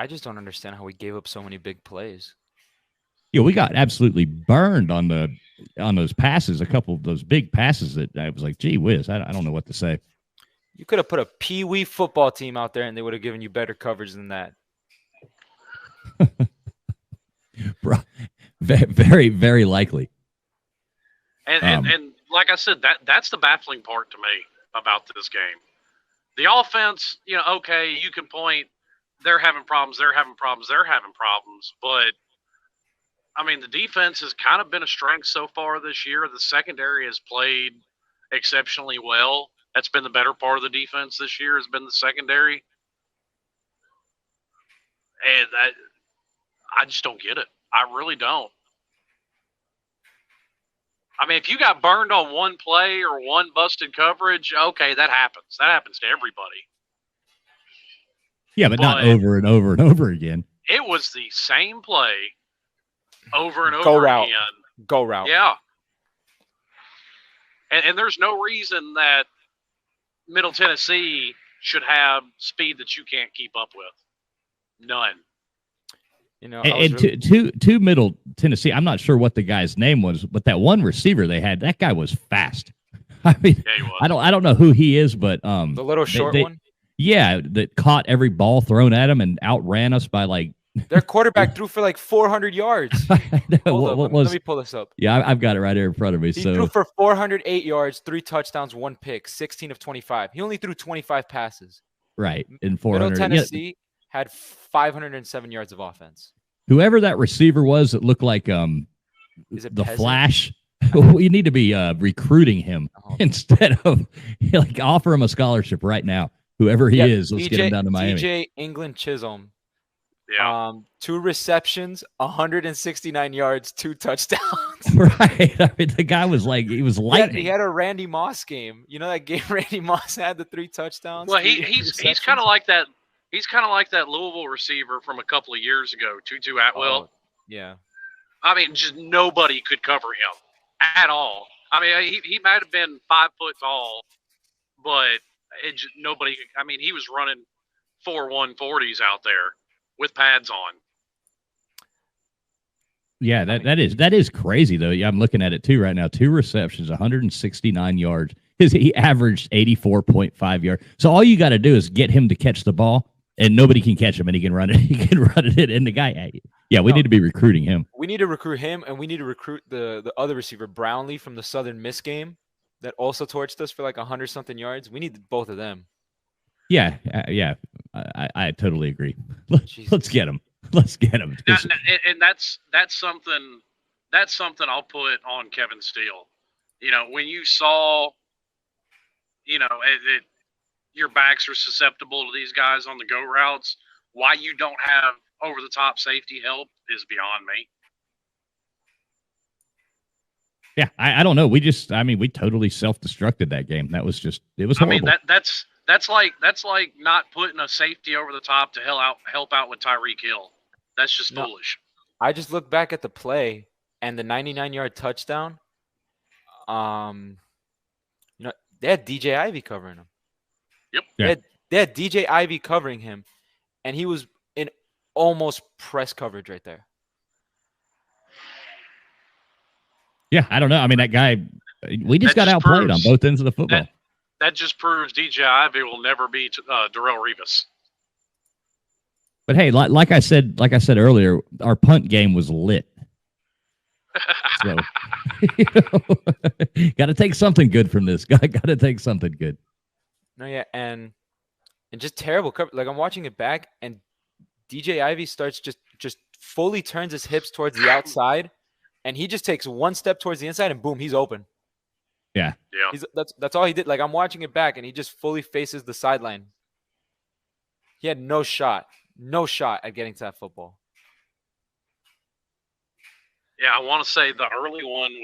I just don't understand how we gave up so many big plays. Yeah, we got absolutely burned on those passes. A couple of those big passes that I was like, gee whiz, I don't know what to say. You could have put a pee-wee football team out there, and they would have given you better coverage than that. Bro, very, very likely. And like I said, that's the baffling part to me about this game. The offense, okay, you can point, they're having problems, but I mean, the defense has kind of been a strength so far this year. The secondary has played exceptionally well. That's been the better part of the defense this year, has been the secondary. And I just don't get it. I really don't. I mean, if you got burned on one play or one busted coverage, okay, that happens. That happens to everybody. Yeah, but not over and over and over again. It was the same play over and over again. Go route. Yeah. And there's no reason that Middle Tennessee should have speed that you can't keep up with. None. To Middle Tennessee, I'm not sure what the guy's name was, but that one receiver they had, that guy was fast. I mean, yeah, he was. I don't know who he is, but the little short one. Yeah, that caught every ball thrown at him and outran us by like. Their quarterback threw for like 400 yards. Let me pull this up. Yeah, I've got it right here in front of me. He threw for 408 yards, 3 touchdowns, 1 pick, 16 of 25. He only threw 25 passes. Right, in 400. Middle Tennessee had 507 yards of offense. Whoever that receiver was that looked like the Peasant? Flash, we need to be recruiting him instead of like offer him a scholarship right now. Whoever he is, let's get him down to Miami. DJ England Chisholm. Yeah. 2 receptions, 169 yards, 2 touchdowns. Right. I mean, the guy was like, he was lightning. He had a Randy Moss game. You know that game Randy Moss had the 3 touchdowns? Well, he's kind of like that. He's kind of like that Louisville receiver from a couple of years ago, Tutu Atwell. Yeah. I mean, just nobody could cover him at all. I mean, he might have been 5 foot tall, but nobody could. I mean, he was running 4 140s out there with pads on. Yeah, that is crazy though. Yeah, I'm looking at it too right now. 2 receptions, 169 yards. He averaged 84.5 yards. So all you got to do is get him to catch the ball, and nobody can catch him, and he can run it. He can run it. And the guy, we need to be recruiting him. We need to recruit him, and we need to recruit the other receiver, Brownlee, from the Southern Miss game that also torched us for like 100-something yards. We need both of them. Yeah, I totally agree. Let's get him. Let's get him. And that's something I'll put on Kevin Steele. When you saw, your backs are susceptible to these guys on the go routes, why you don't have over-the-top safety help is beyond me. Yeah, I don't know. We totally self-destructed that game. It was horrible. I mean, that's like not putting a safety over the top to help out with Tyreek Hill. That's just foolish. I just look back at the play and the 99-yard touchdown. They had DJ Ivy covering him. Yep. Yeah. They had DJ Ivy covering him, and he was in almost press coverage right there. Yeah, I don't know. I mean, that guy, we just got outplayed on both ends of the football. That just proves DJ Ivy will never be Darrelle Revis. But hey, like I said earlier, our punt game was lit. So, got to take something good from this. Got to take something good. No, yeah, and just terrible cover. Like I'm watching it back, and DJ Ivy starts just fully turns his hips towards the outside, and he just takes 1 step towards the inside, and boom, he's open. Yeah. That's all he did. Like I'm watching it back, and he just fully faces the sideline. He had no shot at getting to that football. Yeah, I want to say the early one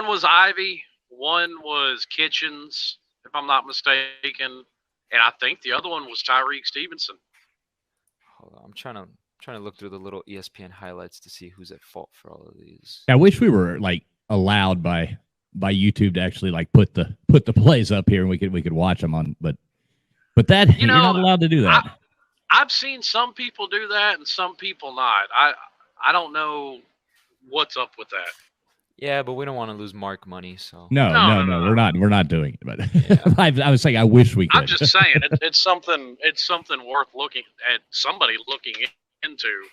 was Ivy, one was Kitchens, if I'm not mistaken, and I think the other one was Tyreek Stevenson. Hold on, I'm trying to look through the little ESPN highlights to see who's at fault for all of these. I wish we were like allowed by YouTube to actually like put the plays up here and we could watch them on, but that you're not allowed to do that. I've seen some people do that and some people not. I don't know what's up with that. Yeah, but we don't want to lose Mark money, so. No, No. we're not doing it. But Yeah. I was saying I wish we could. I'm just saying it's something worth looking at, somebody looking into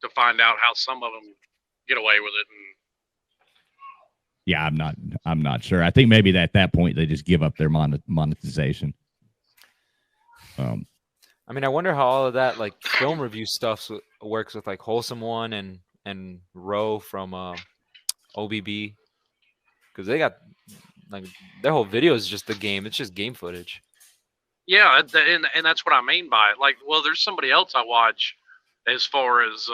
to find out how some of them get away with it. And yeah, I'm not sure. I think maybe at that point they just give up their monetization. I mean, I wonder how all of that like film review stuff works with like Wholesome One and Roe from OBB, because they got like their whole video is just the game. It's just game footage. yeah, and that's what I mean by it. Like, well, there's somebody else I watch as far as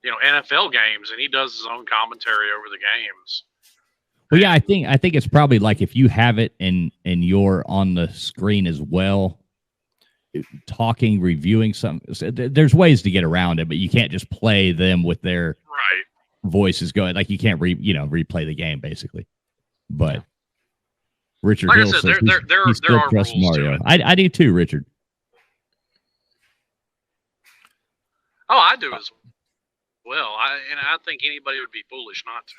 NFL games, and he does his own commentary over the games. Well, yeah, I think it's probably like if you have it and you're on the screen as well, talking, reviewing something. So there's ways to get around it, but you can't just play them with their voices going. Like you can't replay the game basically. But yeah. Richard like Hill I said, says there he still are trusts rules Mario. to it. I do too, Richard. Oh, I do as well. I think anybody would be foolish not to.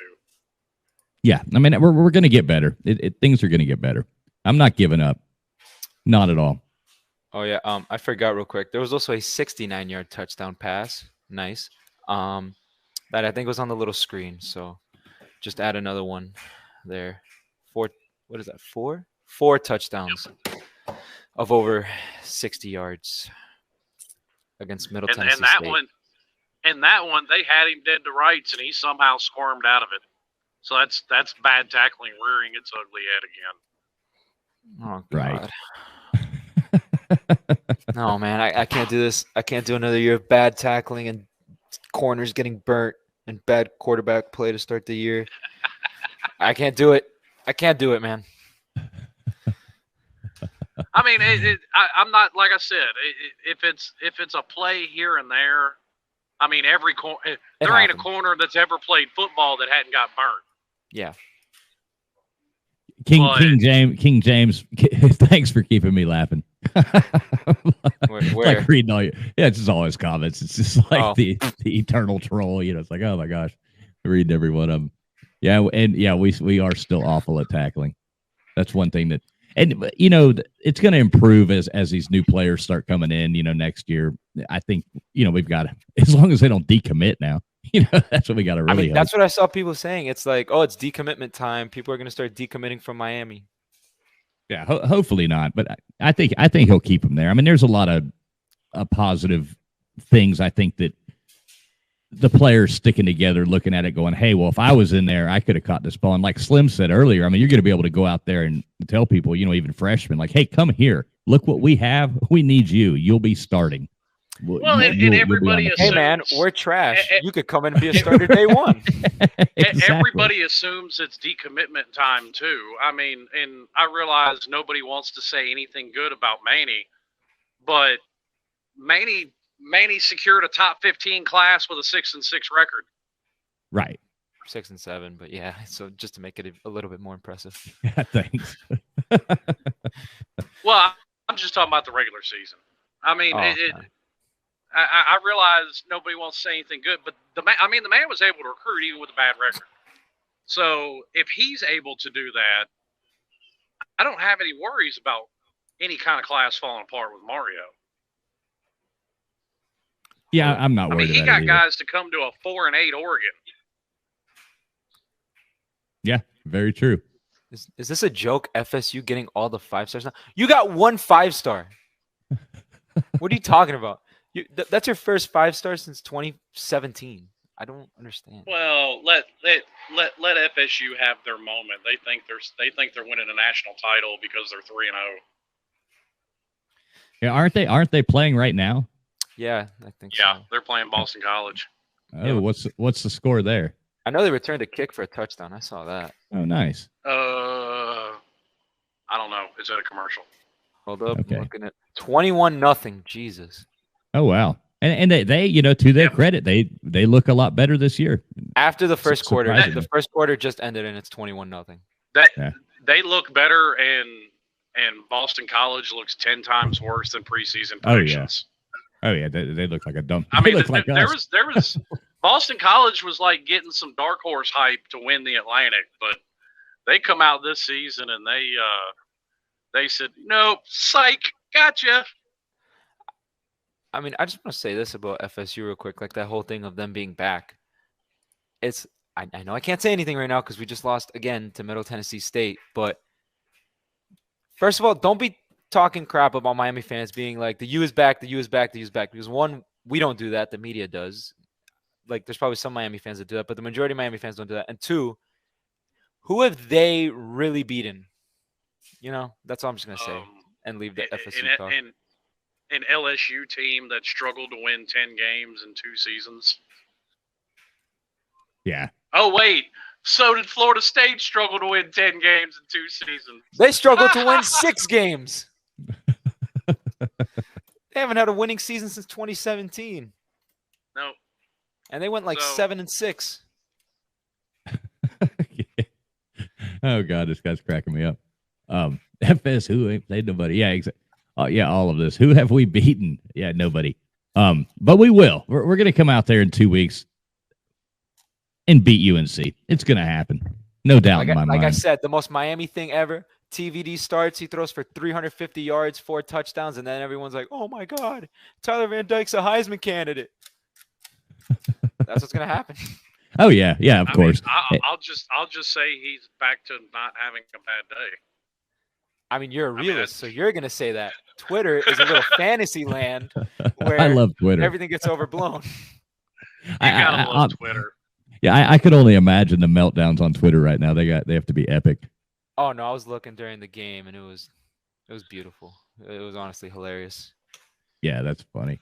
Yeah, I mean we're going to get better. Things are going to get better. I'm not giving up, not at all. Oh yeah, I forgot real quick. There was also a 69-yard touchdown pass. Nice. That I think was on the little screen. So just add another one there. What is that? Four touchdowns of over 60 yards against Middle Tennessee that State. That one, they had him dead to rights, and he somehow squirmed out of it. So that's bad tackling, rearing its ugly head again. Oh God. Right. No, man, I can't do this. I can't do another year of bad tackling and corners getting burnt and bad quarterback play to start the year. I can't do it. I can't do it, man. I mean, I'm not, like I said, if it's a play here and there, I mean, there ain't a corner that's ever played football that hadn't got burnt. Yeah. King James, thanks for keeping me laughing. Where? Like reading all your, yeah, it's just all his comments. It's just like the eternal troll. It's like, oh my gosh, reading every one of them. Yeah, and yeah, we are still awful at tackling. That's one thing that, and it's going to improve as these new players start coming in. Next year, I think we've got, as long as they don't decommit now. That's what we got to really. That's what I saw people saying. It's like, oh, it's decommitment time. People are going to start decommitting from Miami. Yeah, hopefully not, but I think he'll keep him there. I mean, there's a lot of positive things. I think that the players sticking together, looking at it, going, "Hey, well, if I was in there, I could have caught this ball." And like Slim said earlier, I mean, you're going to be able to go out there and tell people, even freshmen, like, "Hey, come here. Look what we have. We need you. You'll be starting." Well, and everybody assumes, hey man, we're trash. You could come in and be a starter day one. Exactly. Everybody assumes it's decommitment time too. I mean, and I realize nobody wants to say anything good about Manny, but Manny secured a top 15 class with a 6-6 record. Right. 6 and 7, but yeah. So just to make it a little bit more impressive. Yeah, thanks. Well, I'm just talking about the regular season. I mean, I realize nobody wants to say anything good, but the man was able to recruit even with a bad record. So if he's able to do that, I don't have any worries about any kind of class falling apart with Mario. Yeah, I'm not worried. I mean, he got guys to come to a 4-8 Oregon. Yeah, very true. Is this a joke? FSU getting all the 5 stars now? You got 1 5-star. What are you talking about? That's your first 5-star since 2017. I don't understand. Well, let FSU have their moment. They think they're winning a national title because they're 3-0. Yeah, aren't they playing right now? Yeah, I think so. Yeah, they're playing Boston College. Oh, what's the score there? I know they returned a kick for a touchdown. I saw that. Oh, nice. I don't know. Is that a commercial? Hold up. Okay. I'm looking at 21-0. Jesus. Oh, wow. And they to their credit, they look a lot better this year. After the first quarter, the first quarter just ended and it's 21-0. They look better, and Boston College looks 10 times worse than preseason predictions. Oh yeah, they look like a dumb. I They mean, look like there us. was Boston College was like getting some dark horse hype to win the Atlantic, but they come out this season and they said nope, psych, gotcha. I mean, I just want to say this about FSU real quick, like that whole thing of them being back. I know I can't say anything right now because we just lost again to Middle Tennessee State, but first of all, don't be talking crap about Miami fans being like the U is back, the U is back, the U is back. Because one, we don't do that, the media does. Like there's probably some Miami fans that do that, but the majority of Miami fans don't do that. And two, who have they really beaten? You know, that's all I'm just gonna say and leave the FSU talk. An LSU team that struggled to win 10 games in 2 seasons. Yeah. Oh, wait. So did Florida State struggle to win 10 games in 2 seasons? They struggled to win 6 games. They haven't had a winning season since 2017. No. And they went like 7-6. Oh God, this guy's cracking me up. FS, who ain't played nobody? Yeah, exactly. Yeah, all of this. Who have we beaten? Yeah, nobody. But we will. We're going to come out there in 2 weeks and beat UNC. It's going to happen. No doubt in my mind. Like I said, the most Miami thing ever. TVD starts. He throws for 350 yards, 4 touchdowns, and then everyone's like, oh, my God, Tyler Van Dyke's a Heisman candidate. That's what's going to happen. Oh, yeah. Yeah, of course. I'll just say he's back to not having a bad day. I mean, you're a realist, so you're going to say that. Twitter is a little fantasy land where I love Twitter. Everything gets overblown. You gotta love Twitter. Yeah, I could only imagine the meltdowns on Twitter right now. They have to be epic. Oh no, I was looking during the game and it was beautiful. It was honestly hilarious. Yeah, that's funny.